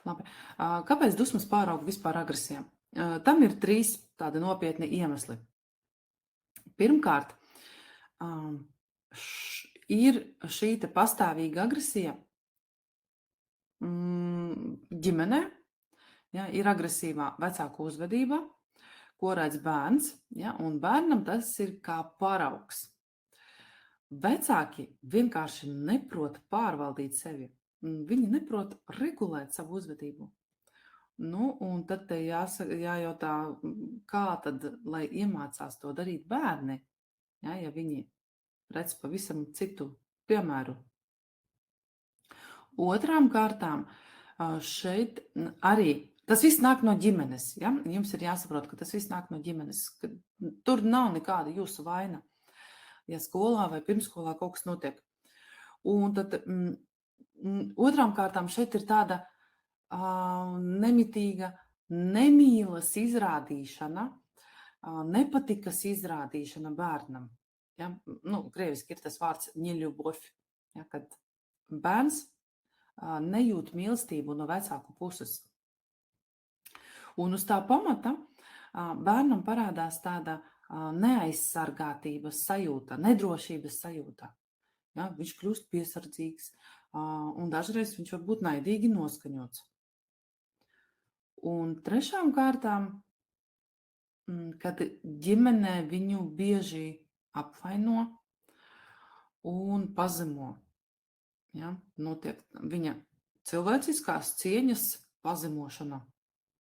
Labi. Kāpēc dusmas pārauga vispār agresijā? Tam ir 3 tādi nopietni iemesli. Pirmkārt, ir šī te pastāvīga agresija ģimenē, ja, ir agresīvā vecāku uzvedība, ko redz bērns, ja, un bērnam tas ir kā paraugs. Vecāki vienkārši neprot pārvaldīt sevi. Viņi neprot regulēt savu uzvedību. Nu, un tad te jājautā, kā tad, lai iemācās to darīt bērni, ja viņi redz pavisam citu piemēru. Otrām kārtām, šeit arī tas viss nāk no ģimenes. Ja? Jums ir jāsaprot, ka tas viss nāk no ģimenes. Ka tur nav nekāda jūsu vaina, ja skolā vai pirmskolā kaut kas notiek. Un tad otrām kārtām šeit ir tāda nemitīga nemīlas izrādīšana, nepatikas izrādīšana bērnam. Ja? Nu, krieviski ir tas vārds ņeļubov, ja? Kad bērns nejūt mīlestību no vecāku puses. Un uz tā pamata bērnam parādās tāda neaizsargātības sajūta, nedrošības sajūta. Ja? Viņš kļūst piesardzīgs, un dažreiz viņš var būt naidīgi noskaņots. Un trešām kārtām, kad ģimenē viņu bieži apvaino un pazemo. Ja? Notiek viņa cilvēciskās cieņas pazemošana.